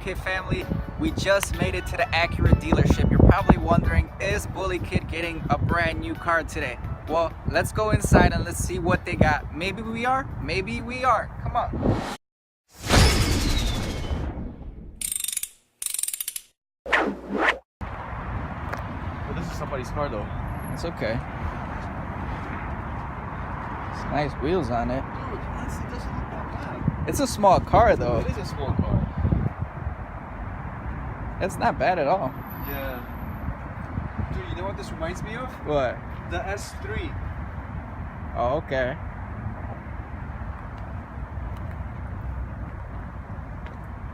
Kid family, we just made it to the Acura dealership. You're probably wondering, is Bully Kid getting a brand new car today? Well, let's go inside and let's see what they got. Maybe we are, maybe we aren't. Come on. Well, this is somebody's car though. It's okay. It's nice wheels on it. Dude, honestly, it doesn't look that bad. It's a small car though. It is a small car. It's not bad at all. Yeah. Dude, you know what this reminds me of? What? The S3. Oh, okay.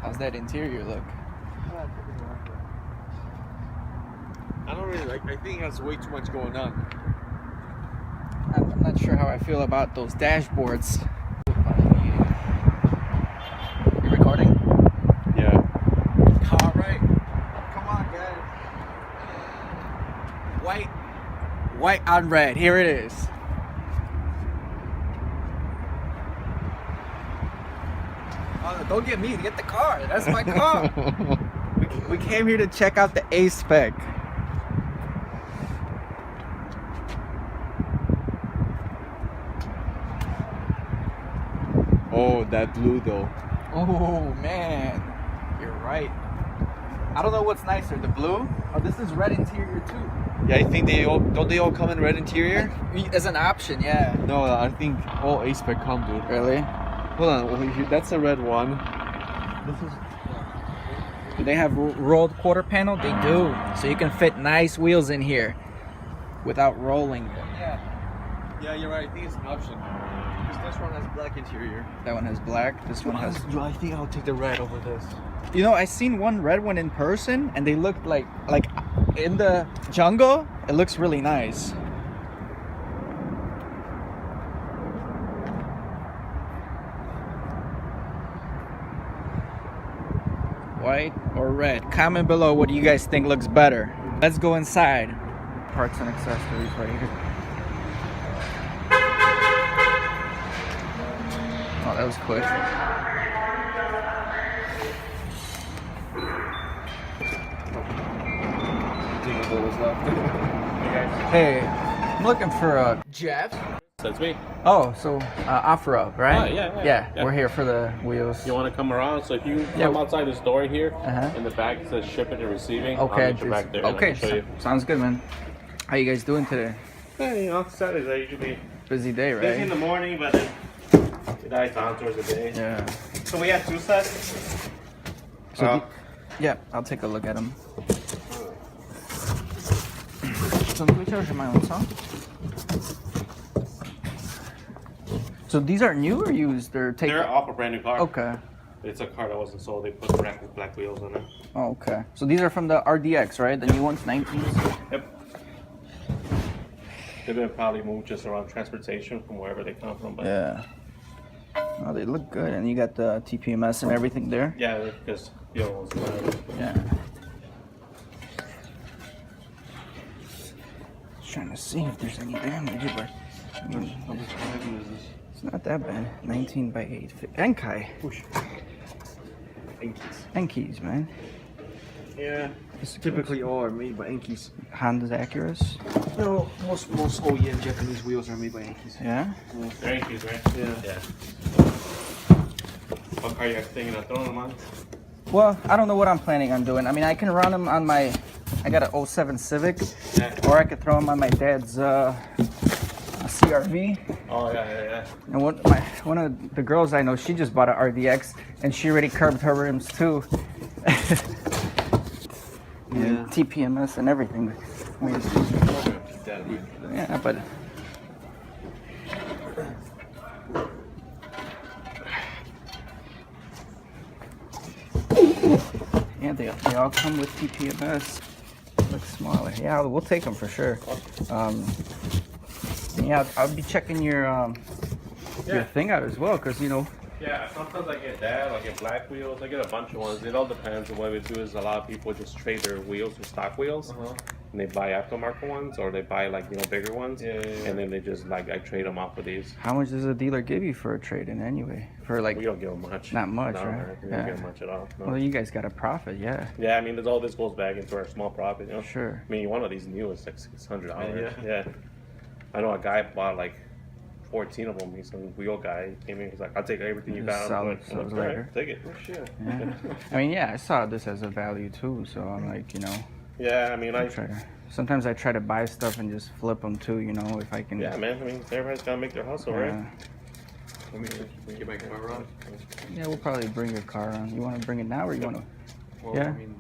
How's that interior look? I don't really like. I think it has way too much going on. I'm not sure how I feel about those dashboards. You recording? Yeah. All right. Come on, guys. White on red. Here it is. Oh, don't get me. Get the car. That's my car. we came here to check out the A spec. Oh, that blue though. Oh man, you're right. I don't know what's nicer, the blue. Oh, this is red interior too. Yeah, I think they all come in red interior. As an option, yeah. No, I think all A-Spec come, dude. Really? Hold on, that's a red one. This is. Do they have rolled quarter panel? They do. So you can fit nice wheels in here without rolling them. Yeah, you're right. I think it's an option. Because this one has black interior. That one has black. This one has. I think I'll take the red over this. You know, I seen one red one in person, and they looked like in the jungle. It looks really nice. White or red? Comment below what you guys think looks better. Let's go inside. Parts and accessories right here. Oh, that was quick. Hey, I'm looking for Jeff. That's me. Oh, so Afro, right? Yeah. We're here for the wheels. You want to come around? So if you come outside this door here, in the back it says shipping and receiving. Okay. I'll meet you back there. and I Okay. can show you. Sounds good, man. How you guys doing today? Yeah, you know, Saturdays are usually Busy day, busy in right? the morning, but then it dies down towards the day. Yeah. So we have two sets. So yeah, I'll take a look at them. So these are new or used? They're off a brand new car. Okay. It's a car that wasn't sold. They put black wheels on it. Oh, okay. So these are from the RDX, right? The new ones, 19s? Yep. They're gonna probably move just around transportation from wherever they come from. But Yeah. Oh, they look good. And you got the TPMS and everything there? yeah, because Yeah. Just trying to see if there's any damage, but it's not that bad. 19 by 8. Enkai. Enkeis, man. Yeah. Typically all are made by Yankees. Honda's Acuras. No, most OEM Japanese wheels are made by Yankees. Yeah? They're Yankees, right? Yeah. What car you guys thinking of throwing them on? Well, I don't know what I'm planning on doing. I mean, I can run them on my, I got an 07 Civic, Yeah. or I could throw them on my dad's CRV. Oh yeah. And one of the girls I know, she just bought an RDX, and she already curbed her rims too. Yeah. TPMS and everything. I mean, yeah, but yeah, they all come with TPMS. Looks smaller. Yeah, we'll take them for sure. Yeah, I'll be checking your thing out as well, cause you know. Yeah, sometimes I get that, I get black wheels, I get a bunch of ones. It all depends. And what we do is a lot of people just trade their wheels for stock wheels. and they buy aftermarket ones, or they buy like bigger ones, Yeah. and then they just like I trade them off with these. How much does a dealer give you for a trade-in anyway? For like, We don't give them much. not much, no, right? We don't give them much at all. No. Well, you guys got a profit, yeah. Yeah, I mean, all this goes back into our small profit, you know. Sure. I mean, one of these new is like $600. Yeah. Yeah. I know a guy bought like 14 of them. He's some wheel guy. He came in. He's like, "I'll take everything you got." Sell I'm it like, later. "All right, take it." Oh shit. Yeah. I mean, yeah, I saw this as a value too, so I'm like, Yeah, I mean, sometimes I try to buy stuff and just flip them too, if I can. Yeah, man. I mean, everybody's gotta make their hustle, right? Let me get my car on. Yeah, we'll probably bring your car on. You want to bring it now, or you want to? Well, Yeah, I mean,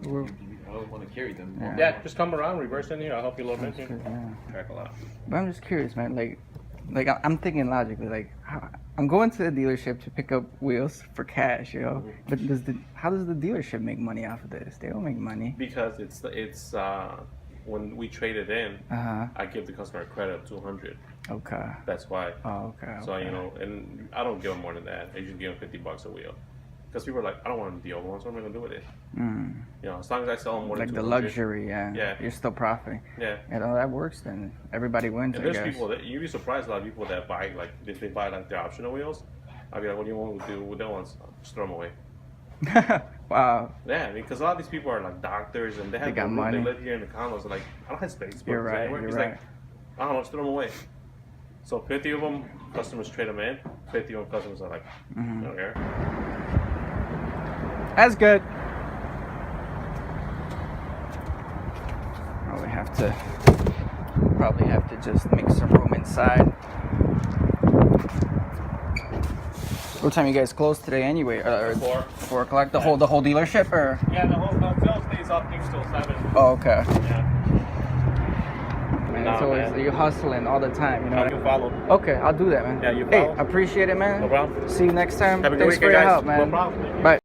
I don't want to carry them. Yeah. Yeah, just come around, reverse in here. I'll help you a little bit. Yeah. Track a lot. But I'm just curious, man. Like I'm thinking logically. Like, I'm going to the dealership to pick up wheels for cash, But how does the dealership make money off of this? They don't make money. Because it's when we trade it in, Uh-huh. I give the customer credit of $200. Okay. That's why. Oh, okay. So okay. and I don't give them more than that. I usually give them $50 a wheel. Because people are like, I don't want the old ones. What am I gonna do with it? As long as I sell them more Like than the 200. luxury, yeah. Yeah. You're still profiting. Yeah. And that works, then everybody wins. And I there's guess. people that you'd be surprised. A lot of people that buy if they buy like their optional wheels. I'd be like, what do you want to do with that ones? Just throw them away. Wow. Yeah, because a lot of these people are like doctors and they have got no room. money. They live here in the condos. They're like, I don't have space. You're right. He's You're like, right. I don't know, just throw them away. So 50 of them, customers trade them in. 50 of them, customers are like, I don't care. That's good. Probably have to just make some room inside. What time you guys close today anyway? 4 o'clock. The whole dealership, or? Yeah, the whole sale stays up till 7. Oh, okay. Yeah. Man, Nah, it's always man. you hustling all the time, You follow. Okay, I'll do that, man. Yeah, you Hey, follow. appreciate it, man. No problem. See you next time. Have a good Thanks for weekend, your guys. help, man. No problem. Thank you. Bye.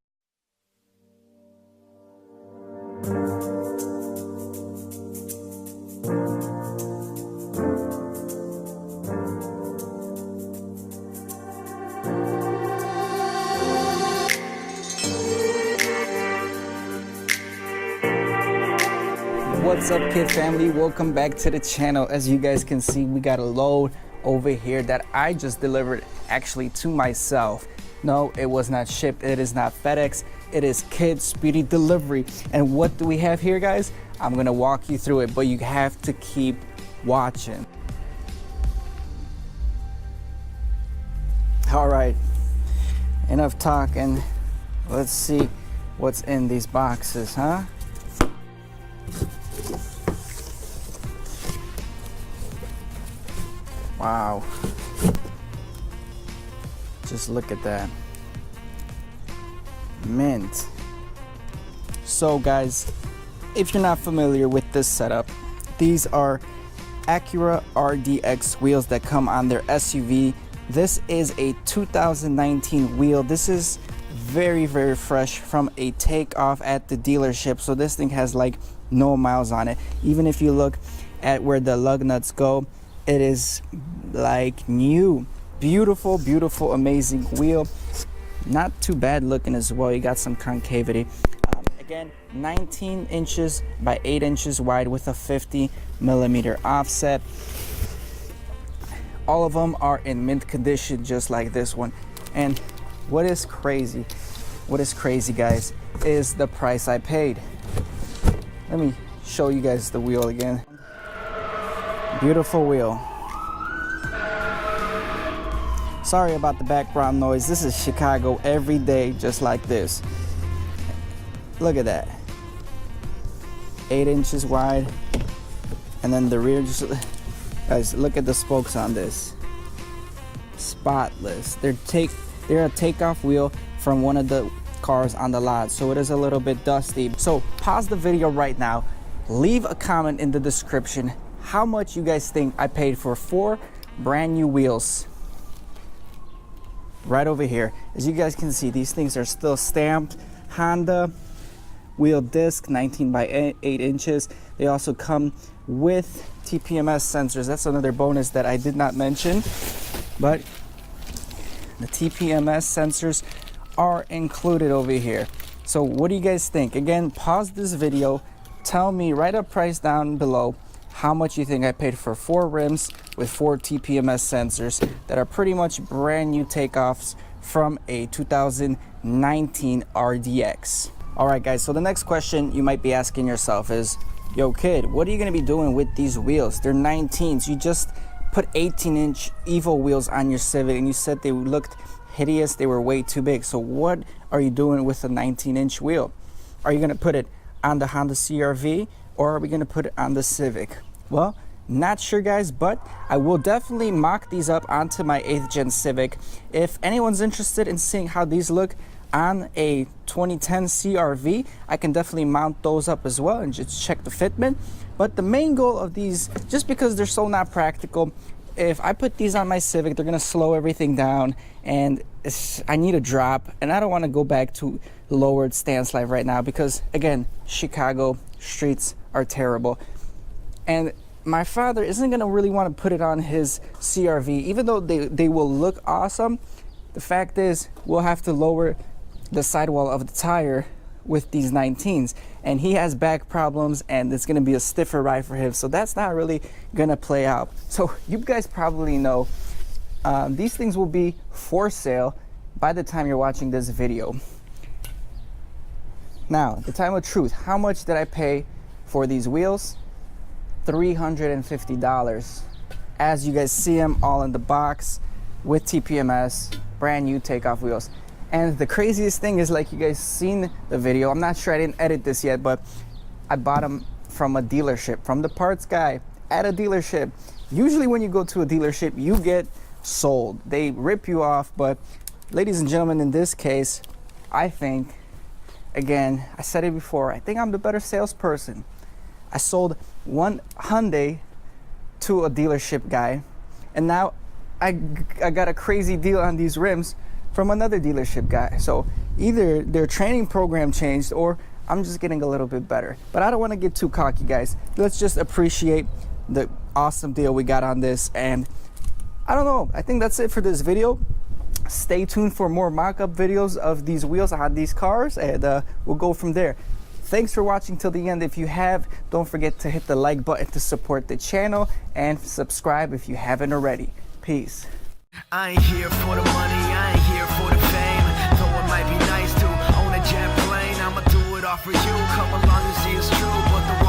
What's up, kid family? Welcome back to the channel. As you guys can see, we got a load over here that I just delivered actually to myself. No, it was not shipped. It is not FedEx. It is Kid Speedy Delivery. And what do we have here, guys? I'm gonna walk you through it, but you have to keep watching. All right, enough talking. Let's see what's in these boxes, huh? Wow. Just look at that. Mint. So guys, if you're not familiar with this setup, these are Acura RDX wheels that come on their SUV. This is a 2019 wheel. This is very, very fresh from a takeoff at the dealership. So this thing has like no miles on it. Even if you look at where the lug nuts go, it is like new. Beautiful, beautiful, amazing wheel. Not too bad looking as well. You got some concavity. Again, 19 inches by 8 inches wide with a 50mm offset. All of them are in mint condition, just like this one. And what is crazy, guys, is the price I paid. Let me show you guys the wheel again. Beautiful wheel. Sorry about the background noise. This is Chicago every day, just like this. Look at that. 8 inches wide. And then the rear, just, guys, look at the spokes on this. Spotless. They're a takeoff wheel from one of the cars on the lot, so it is a little bit dusty. So pause the video right now. Leave a comment in the description how much you guys think I paid for 4 brand new wheels. Right over here. As you guys can see, these things are still stamped Honda wheel disc, 19 by 8 inches. They also come with TPMS sensors. That's another bonus that I did not mention, but the TPMS sensors are included over here. So what do you guys think? Again, pause this video, tell me, write a price down below how much you think I paid for 4 rims with 4 TPMS sensors that are pretty much brand new takeoffs from a 2019 RDX. All right, guys, so the next question you might be asking yourself is, yo, kid, what are you gonna be doing with these wheels? They're 19s. You just put 18-inch Evo wheels on your Civic and you said they looked hideous, they were way too big. So what are you doing with a 19-inch wheel? Are you gonna put it on the Honda CR-V or are we gonna put it on the Civic? Well, not sure, guys, but I will definitely mock these up onto my 8th gen Civic. If anyone's interested in seeing how these look on a 2010 CR-V, I can definitely mount those up as well and just check the fitment. But the main goal of these, just because they're so not practical, if I put these on my Civic, they're gonna slow everything down and I need a drop and I don't wanna go back to lowered stance life right now because, again, Chicago streets are terrible. And my father isn't gonna really wanna put it on his CR-V, even though they will look awesome. The fact is, we'll have to lower the sidewall of the tire with these 19s, and he has back problems and it's gonna be a stiffer ride for him, so that's not really gonna play out. So you guys probably know these things will be for sale by the time you're watching this video. Now, the time of truth, how much did I pay for these wheels? $350. As you guys see them all in the box with TPMS, brand new takeoff wheels. And the craziest thing is, like, you guys seen the video, I'm not sure, I didn't edit this yet, but I bought them from a dealership, from the parts guy at a dealership. Usually when you go to a dealership, you get sold. They rip you off, but ladies and gentlemen, in this case, I think, again, I said it before, I think I'm the better salesperson. I sold one Hyundai to a dealership guy, and now I got a crazy deal on these rims from another dealership guy. So either their training program changed or I'm just getting a little bit better. But I don't want to get too cocky, guys. Let's just appreciate the awesome deal we got on this. And I don't know, I think that's it for this video. Stay tuned for more mock-up videos of these wheels on these cars, and we'll go from there. Thanks for watching till the end. If you have, don't forget to hit the like button to support the channel and subscribe if you haven't already. Peace. I ain't here for the money, I ain't here for the fame. Though it might be nice to own a jet plane, I'ma do it all for you. Come along and see it's true, but the